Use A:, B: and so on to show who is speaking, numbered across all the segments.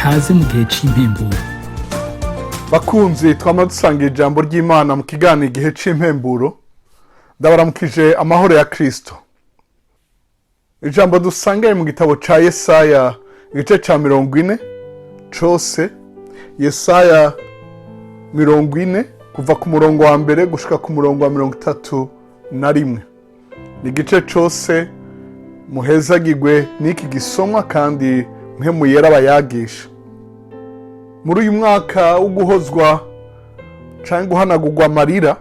A: kaze mu gihe c'impemburo.
B: Bakunzi twama dusangira ijambo ry'Imana mu kiganiro igihe c'impemburo. Ndabaramukije amahoro ya Kristo. Ijambo dusangaye mu gitabo ca Yesaya igice ca 40 cose. Yesaya 40 kuva ku murongo wa mbere gushika ku murongo wa 31. Ni igice cose muhezagirwe n'iki gisomwa kandi mpemu yera abayagisha. Muri uyu mwaka wo guhozwa canke guhanagurwa amarira,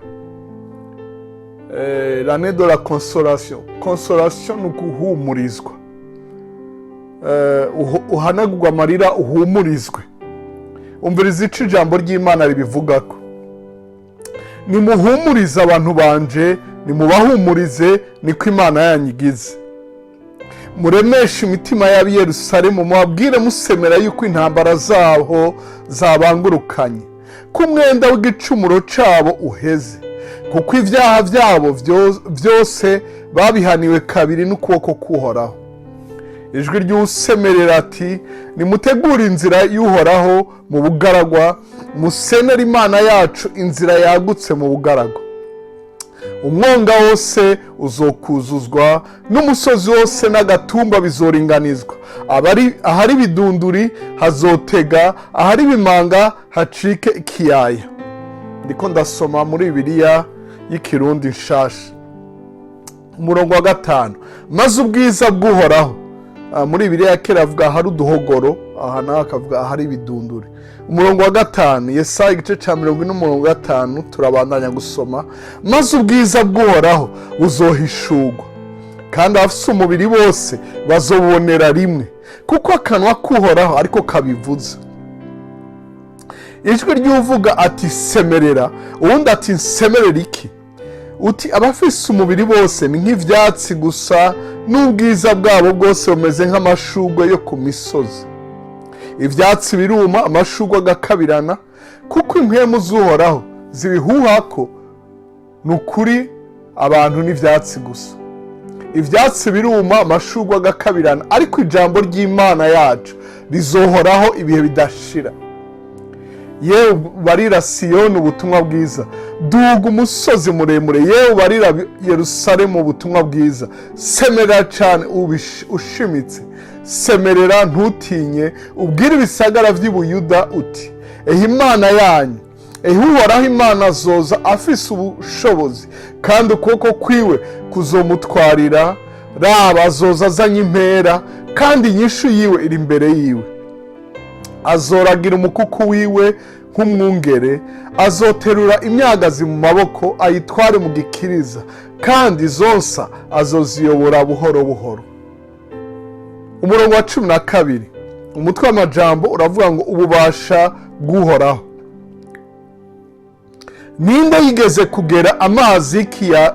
B: l'année de la consolation. Consolation ni guhumurizwa. Uhanagurwa amarira uhumurizwe. Umviriza ico ijambo ry'Imana ribivugako. Ni muhumurize abantu banje, ni mubahumurize, niko Imana yanyu igize. Muremeshe imitima y'ab'i Yerusalemu, mubabwire musemera yuko intambara zaho zabangurukanye, ko umwenda w'igicumuro cabo uheze, kuko ivyaha vyabo vyose babihaniwe kabiri n'ukuboko k'Uhoraho. Ijwi ry'usemerera ati, nimutegure inzira y'Uhoraho mu bugaragwa, musenere Imana yacu inzira yagutse mu bugaragwa. Umwonga wose uzokuzuzwa, n'umusozi wose n'agatumba bizoringanizwa. Ahari ibidunduri hazotega, ahari ibimanga hacike ikiyaya. Ndiko ndasoma muri Bibiliya y'ikirundi nshasha. Umurongo wa 5. Maze ubwiza bw'Uhoraho. Muri Bibiliya ya kera avuga ahari uduhogoro, aha naho akavuga ahari ibidunduri. Umurongo wa 5, Yesaya igice ca 40 n'umurongo wa 5 turabandanya gusoma. Maze ubwiza bw'Uhoraho buzohishurwa, kandi abafise umubiri bose bazobonera rimwe, kuko akanwa k'Uhoraho ariko kabivuze. Ijwi ry'uvuga ati semerera, uwundi ati nsemerera iki? Uti abafise umubiri bose ni nk'ivyatsi gusa, n'ubwiza bwabo bwose bumeze nk'amashurwe yo ku misozi. Ivyatsi biruma, amashurwe agakabirana, kuko impwemu z'Uhoraho zibihuhako. Nukuri abantu n'ivyatsi gusa. Ivyatsi biruma, amashurwe agakabirana, ariko ijambo ry'Imana yacu rizohoraho ibihe bidashira. Yewe barira Siyoni ubutumwa bwiza, duga umusozi muremure. Yewe barira Yerusalemu ubutumwa bwiza, semerera cane ushimitse. Semerera ntutinye, ubwire ibisagara vy'Ibuyuda uti, Imana yanyu, Uhoraho Imana azoza afise ubushobozi, kandi ukuboko kwiwe kuzomutwarira. Raba azoza azanye impera, kandi inyishu yiwe iri imbere yiwe. Azoragira umukuku wiwe nk'umwungere, azoterura imyagazi mu maboko ayitware mu gikiriza, kandi zonsa azoziyobora buhoro buhoro. Umurongo wa 12, umutwe w'amajambo uravuga ngo ububasha bw'Uhoraho. Ninde yigeze kugera amazi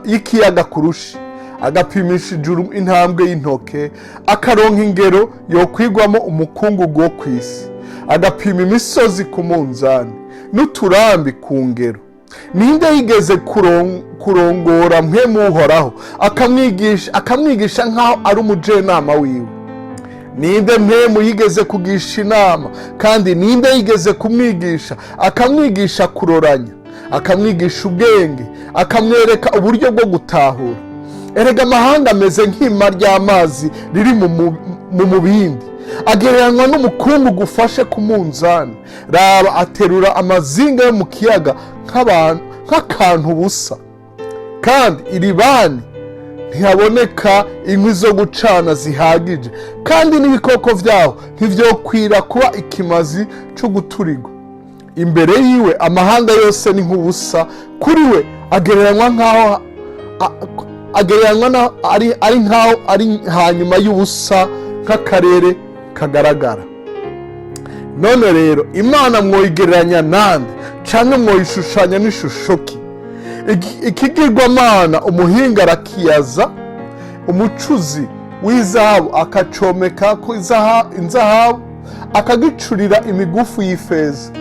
B: y'ikiyaga kurushi, agapimisha ijuru intambwe y'intoke, akaronka ingero yokwigwamo umukungugu wo kw'isi, agapima imisozi ku munzani n'uturambi ku ngero? Ninde yigeze kurongora mpwemu Uhoraho, akamwigisha nk'aho ari umujenama wiwe? Ninde mpwemu yigeze kugisha inama, kandi ninde yigeze kumwigisha, akamwigisha kuroranya, akamwigisha ubwenge, akamwereka uburyo bwo gutahura? Erega amahanga ameze nk'ima ry'amazi riri mu mubindi, agereranywa n'umukungugu ufashe ku munzani. Raba aterura amazinga yo mu kiyaga nk'akantu busa, kandi iribani ntihaboneka inkwi zo gucana zihagije, kandi n'ibikoko vyaho ntivyokwira kuba ikimazi co guturigwa. Imbere yiwe amahanga yose ni nk'ubusa, kuri we agereranywa nk'aho ari hanyuma y'ubusa, nk'akarere kagaragara. None rero Imana mwoyigereranya nande, canke mwoyishushanya n'ishusho ki? Ikigirwamana umuhinga arakiyaza, umucuzi w'izahabu akacomeka ku inzahabu, akagicurira imigufu y'ifeza.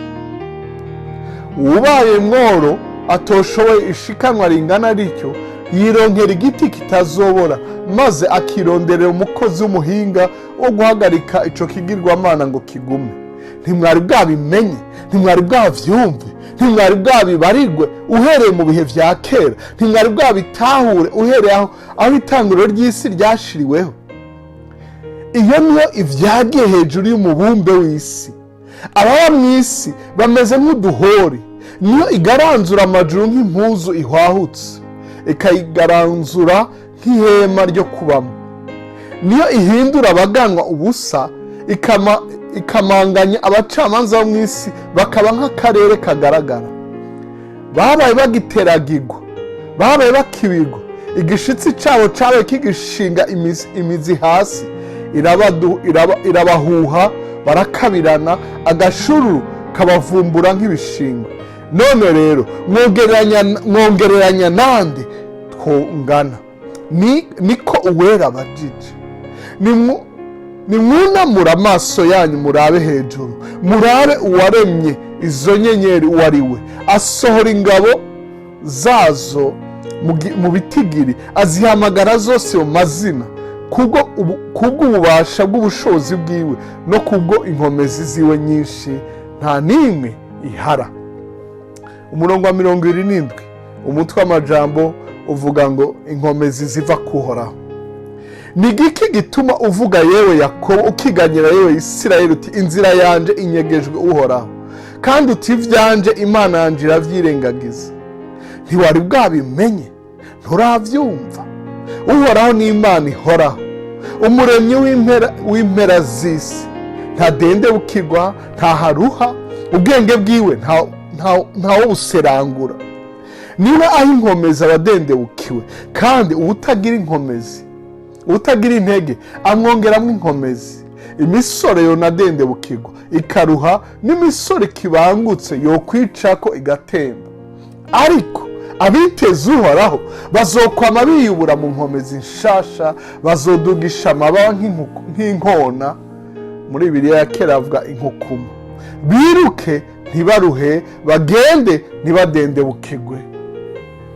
B: Ubaye mworo atoshoboye ishikanwa ringana rityo, yironkera igiti kitazobora, maze akironderera umukozi w'umuhinga wo guhagarika ico kigirwamana ngo kigume. ntimwari bwabimenye, ntimwari bwavyumve, ntimwari bwabibarirwe uhereye mu bihe vya kera, ntimwari bwabitahure uhereye aho itanguriro ry'isi ryashiriweho. Iyo niyo ivyagiye hejuru y'umubumbe w'isi. Ababa mw'isi bameze nk'uduhori, niyo igaranzura amajuru nk'impuzu ihwahutse, ikayigaranzura nk'ihema ryo kubamo. Niyo ihindura abaganwa ubusa, ikamanganya abacamanza bo mw'isi bakaba nk'akarere kagaragara. Babaye bagiteragirwa, babaye bakibirwa, igishitsi cabo cabaye kigishinga imizi hasi, irabahuha, barakabirana, agashururu kabavumbura nk'ibishingwe. None rero mwongereranya nande twungana? Niko uwera abajije. Nimwunamura amaso yanyu murabe hejuru, murabe uwaremye izo nyenyeri uwo ari we. Asohora ingabo zazo mu bitigiri, azihamagara zose mu mazina, kubw'ububasha bw'ubushobozi bwiwe no kubwo inkomezi ziwe nyinshi, nta n'imwe ihara. Umurongo wa 27, umutwe w'amajambo uvuga ngo inkomezi ziva kuhoraho. Ni giki gituma uvuga yewe Yakobo, ukiganyira yewe Isirayeli uti inzira yanje inyegejwe Uhoraho, kandi uti ivyanje Imana yanje iravyirengagiza? Ntiwari bwabimenye, nturavyumva? Uhoraho ni Imana ihoraho, umuremyi w'impera z'isi. Ntadendebukirwa, ntaharuha, ubwenge bwiwe ntawo buserangura. Niwe aho inkomezi abadendebukiwe, kandi uwutagira inkomezi, utagira intege amwongeramwo inkomezi. Imisore yonadendebukirwa ikaruha, n'imisore kibangutse yokwicako igatemba. Ariko abiteze Uhoraho bazokwama biyubura mu nkomezi nshasha, bazodugisha amababa nk'inkona. Muri Bibiliya ya kera avuga inkukuma. Biruke ntibaruhe, bagende ntibadendebukirwe.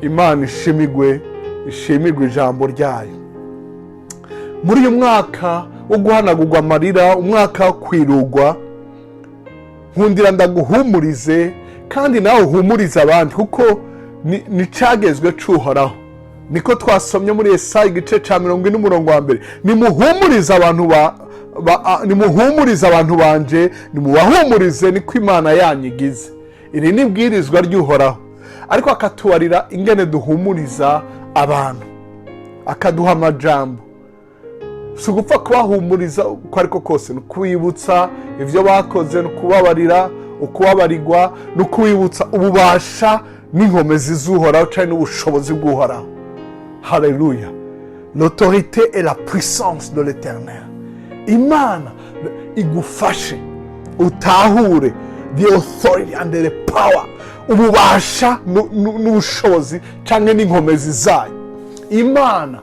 B: Imana ishimirwe ijambo ryayo. Muri uyu mwaka wo guhanagurwa amarira, umwaka wo kwirugwa, nkundira ndaguhumurize, kandi nawe uhumurize abandi, kuko ni cagezwe c'Uhoraho. Niko twasomye muri Yesaya igice ca 40 umurongo wa 1. Nimuhumurize abantu banje, nimubahumurize, niko Imana yanyu igize. Iri ni ibwirizwa ry'Uhoraho, ariko akatubarira ingene duhumuriza abantu, akaduha amajambo. Si ugupfa kubahumuriza uko ariko kose, ni ukubibutsa ivyo bakoze, ni ukubabarira, ukubabarirwa, ni ukubibutsa ububasha n'inkomezi z'Uhoraho canke n'ubushobozi bw'Uhoraho. Haleluya! L'autorité et la puissance de l'Éternel. Imana igufashe utahure the authority and the power, ububasha n'ubushobozi canke n'inkomezi zayo. Imana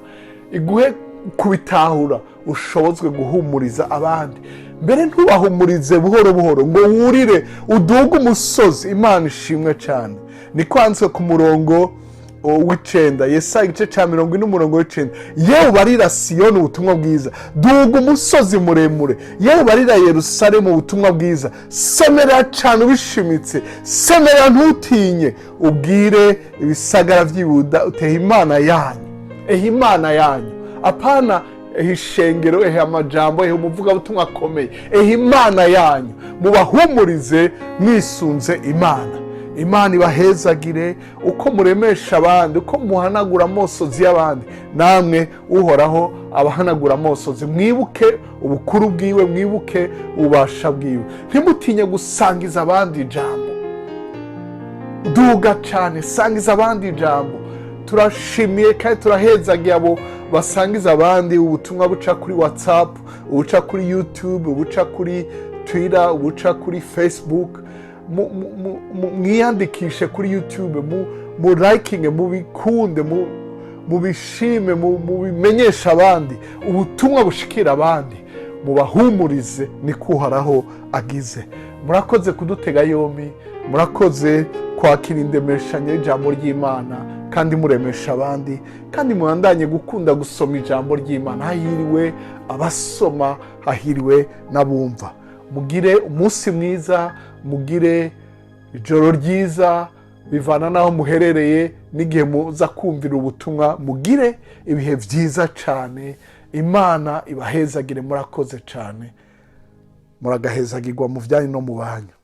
B: iguhe kubitahura, ushobozwe guhumuriza abandi. Mbere ntubahumurize buhoro buhoro ngo wurire uduga umusozi. Imana ishimwe cyane. Ni kwanditswe ku murongo w'icenda, Yesaya igice ca 40 umurongo w'icenda. Yewe barira Siyoni ubutumwa bwiza, duga umusozi muremure. Yewe barira Yerusalemu ubutumwa bwiza, semera cane ubishimitse, semera ntutinye, ubwire ibisagara vy'Iyuda utehe Imana yanyu. Imana yanyu, apana ishengero, amajambo, umuvuga butumwa akomeye. Imana yanyu, mubahumurize mwisunze Imana. Imana ibahezagire uko muremesha abandi, uko muhanagura amosozi y'abandi, namwe Uhoraho abahanagura amosozi. Mwibuke ubukuru bwiwe, mwibuke ububasha bwiwe. Ntimutinye gusangiza abandi ijambo. Duga cane, sangiza abandi ijambo. Turashimiye kandi turahezagiye abo basangiza abandi ubutumwa buca kuri WhatsApp, ubuca kuri YouTube, ubuca kuri Twitter, ubuca kuri Facebook. Mwiyandikishe kuri YouTube, mu liking, mu bikunde, mu bishime, mu bimenyesha abandi, ubutumwa bushikira abandi, mubahumurize, niko Uhoraho agize. Murakoze kudutega yombi, murakoze kwakira indemeshanyo y'ijambo ry'Imana, kandi muremesha abandi, kandi muhandanye gukunda gusoma ijambo ry'Imana. Hahiriwe abasoma, hahiriwe n'abumva. mugire umunsi mwiza, mugire ijoro ryiza, bivana n'aho muherereye n'igihe muza kumvira ubutumwa, mugire ibihe byiza cyane. Imana ibahezagire, murakoze cyane, muragahezagirwa mu byanyu no mu banyu.